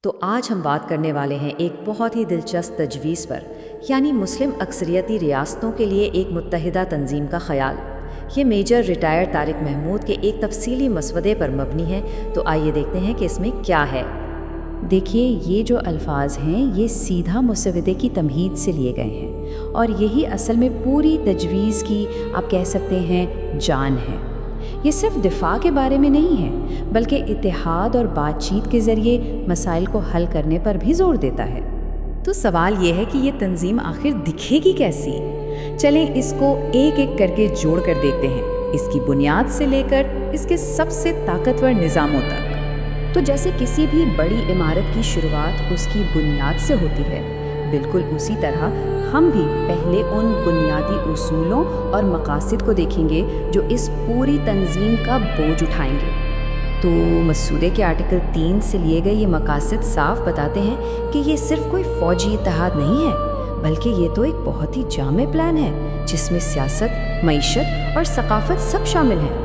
تو آج ہم بات کرنے والے ہیں ایک بہت ہی دلچسپ تجویز پر، یعنی مسلم اکثریتی ریاستوں کے لیے ایک متحدہ تنظیم کا خیال۔ یہ میجر ریٹائر طارق محمود کے ایک تفصیلی مسودے پر مبنی ہے، تو آئیے دیکھتے ہیں کہ اس میں کیا ہے۔ دیکھیے، یہ جو الفاظ ہیں یہ سیدھا مسودے کی تمہید سے لیے گئے ہیں، اور یہی اصل میں پوری تجویز کی آپ کہہ سکتے ہیں جان ہے۔ یہ صرف دفاع کے بارے میں نہیں ہے، بلکہ اتحاد اور بات چیت کے ذریعے مسائل کو حل کرنے پر بھی زور دیتا ہے۔ تو سوال یہ ہے کہ یہ تنظیم آخر دکھے گی کیسی؟ چلیں اس کو ایک ایک کر کے جوڑ کر دیکھتے ہیں، اس کی بنیاد سے لے کر اس کے سب سے طاقتور نظاموں تک۔ تو جیسے کسی بھی بڑی عمارت کی شروعات اس کی بنیاد سے ہوتی ہے، بالکل اسی طرح ہم بھی پہلے ان بنیادی اصولوں اور مقاصد کو دیکھیں گے جو اس پوری تنظیم کا بوجھ اٹھائیں گے۔ تو مسودے کے آرٹیکل 3 سے لیے گئے یہ مقاصد صاف بتاتے ہیں کہ یہ صرف کوئی فوجی اتحاد نہیں ہے، بلکہ یہ تو ایک بہت ہی جامع پلان ہے جس میں سیاست، معیشت اور ثقافت سب شامل ہیں۔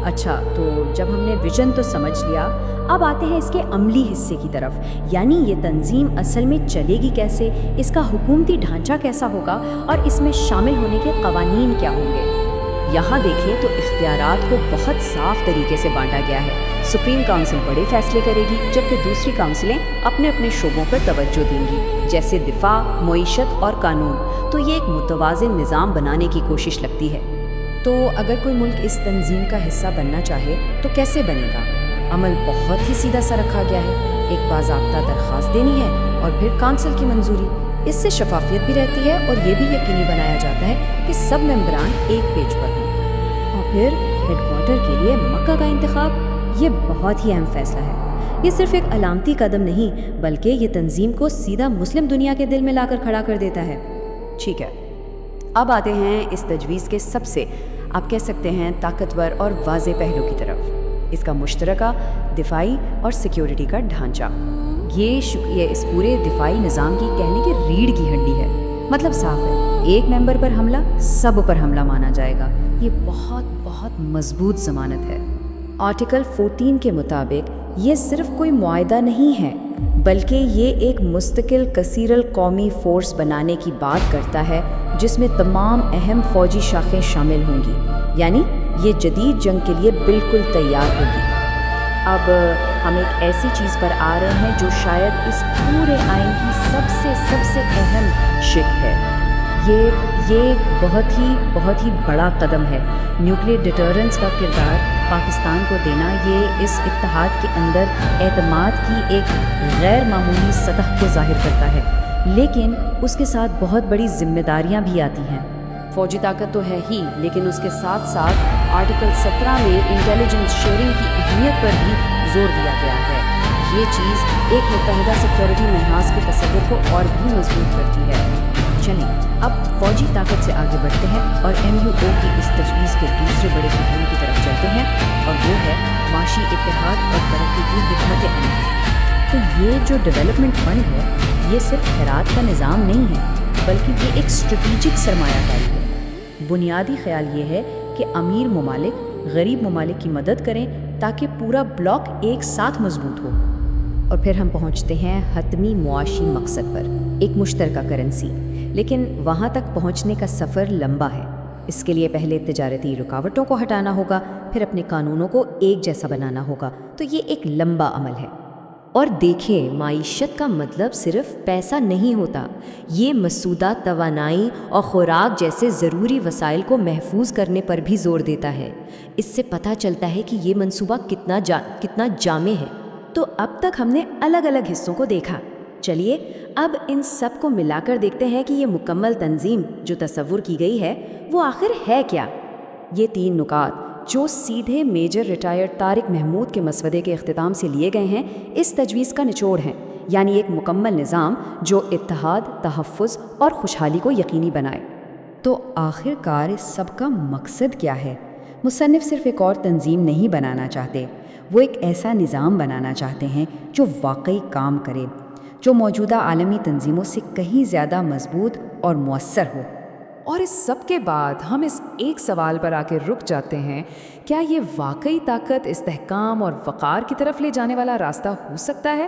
اچھا، تو جب ہم نے ویژن تو سمجھ لیا، اب آتے ہیں اس کے عملی حصے کی طرف، یعنی یہ تنظیم اصل میں چلے گی کیسے، اس کا حکومتی ڈھانچہ کیسا ہوگا اور اس میں شامل ہونے کے قوانین کیا ہوں گے۔ یہاں دیکھیں تو اختیارات کو بہت صاف طریقے سے بانٹا گیا ہے۔ سپریم کونسل بڑے فیصلے کرے گی، جبکہ دوسری کونسلیں اپنے اپنے شعبوں پر توجہ دیں گی، جیسے دفاع، معیشت اور قانون۔ تو یہ ایک متوازن نظام بنانے کی کوشش لگتی ہے۔ تو اگر کوئی ملک اس تنظیم کا حصہ بننا چاہے تو کیسے بنے گا؟ عمل بہت ہی سیدھا سا رکھا گیا ہے، ایک باضابطہ درخواست دینی ہے اور پھر کونسل کی منظوری۔ اس سے شفافیت بھی رہتی ہے اور یہ بھی یقینی بنایا جاتا ہے کہ سب ممبران ایک پیج پر ہوں۔ اور پھر ہیڈ کوارٹر کے لیے مکہ کا انتخاب، یہ بہت ہی اہم فیصلہ ہے۔ یہ صرف ایک علامتی قدم نہیں، بلکہ یہ تنظیم کو سیدھا مسلم دنیا کے دل میں لا کر کھڑا کر دیتا ہے۔ ٹھیک ہے، اب آتے ہیں اس تجویز کے سب سے آپ کہہ سکتے ہیں طاقتور اور واضح پہلو کی طرف، اس کا مشترکہ دفاعی اور سیکیورٹی کا ڈھانچہ۔ یہ اس پورے دفاعی نظام کی کہنے کی ریڑھ کی ہڈی ہے۔ مطلب صاف ہے، ایک ممبر پر حملہ سب پر حملہ مانا جائے گا۔ یہ بہت بہت مضبوط ضمانت ہے۔ آرٹیکل 14 کے مطابق یہ صرف کوئی معاہدہ نہیں ہے، بلکہ یہ ایک مستقل کثیر القومی فورس بنانے کی بات کرتا ہے جس میں تمام اہم فوجی شاخیں شامل ہوں گی، یعنی یہ جدید جنگ کے لیے بالکل تیار ہوگی۔ اب ہم ایک ایسی چیز پر آ رہے ہیں جو شاید اس پورے آئین کی سب سے اہم شق ہے۔ یہ بہت ہی بڑا قدم ہے۔ نیوکلیئر ڈیٹررنس کا کردار پاکستان کو دینا، یہ اس اتحاد کے اندر اعتماد کی ایک غیر معمولی سطح کو ظاہر کرتا ہے، لیکن اس کے ساتھ بہت بڑی ذمہ داریاں بھی آتی ہیں۔ فوجی طاقت تو ہے ہی، لیکن اس کے ساتھ ساتھ آرٹیکل 17 میں انٹیلیجنس شیئرنگ کی اہمیت پر بھی زور دیا گیا ہے۔ یہ چیز ایک متحدہ سیکیورٹی محاذ کے تصور کو اور بھی مضبوط کرتی ہے۔ چلیں اب فوجی طاقت سے آگے بڑھتے ہیں اور MUO کی اس تجویز کے دوسرے بڑے ستون کی طرف چلتے ہیں، اور وہ ہے معاشی اتحاد اور ترقی کی حکمت عملی۔ تو یہ جو ڈیولپمنٹ فنڈ ہے، یہ صرف خیرات کا نظام نہیں ہے، بلکہ یہ ایک اسٹریٹجک سرمایہ کاری ہے۔ بنیادی خیال یہ ہے کہ امیر ممالک غریب ممالک کی مدد کریں تاکہ پورا بلاک ایک ساتھ مضبوط ہو۔ اور پھر ہم پہنچتے ہیں حتمی معاشی مقصد پر، ایک مشترکہ کرنسی۔ لیکن وہاں تک پہنچنے کا سفر لمبا ہے۔ اس کے لیے پہلے تجارتی رکاوٹوں کو ہٹانا ہوگا، پھر اپنے قانونوں کو ایک جیسا بنانا ہوگا۔ تو یہ ایک لمبا عمل ہے۔ اور دیکھیں، معیشت کا مطلب صرف پیسہ نہیں ہوتا، یہ مسودہ توانائی اور خوراک جیسے ضروری وسائل کو محفوظ کرنے پر بھی زور دیتا ہے۔ اس سے پتہ چلتا ہے کہ یہ منصوبہ کتنا جامع ہے۔ تو اب تک ہم نے الگ الگ حصوں کو دیکھا، چلیے اب ان سب کو ملا کر دیکھتے ہیں کہ یہ مکمل تنظیم جو تصور کی گئی ہے وہ آخر ہے کیا۔ یہ 3 نکات جو سیدھے میجر ریٹائرڈ طارق محمود کے مسودے کے اختتام سے لیے گئے ہیں، اس تجویز کا نچوڑ ہیں، یعنی ایک مکمل نظام جو اتحاد، تحفظ اور خوشحالی کو یقینی بنائے۔ تو آخر کار اس سب کا مقصد کیا ہے؟ مصنف صرف ایک اور تنظیم نہیں بنانا چاہتے، وہ ایک ایسا نظام بنانا چاہتے ہیں جو واقعی کام کرے، جو موجودہ عالمی تنظیموں سے کہیں زیادہ مضبوط اور مؤثر ہو۔ اور اس سب کے بعد ہم اس ایک سوال پر آ کے رک جاتے ہیں، کیا یہ واقعی طاقت، استحکام اور وقار کی طرف لے جانے والا راستہ ہو سکتا ہے؟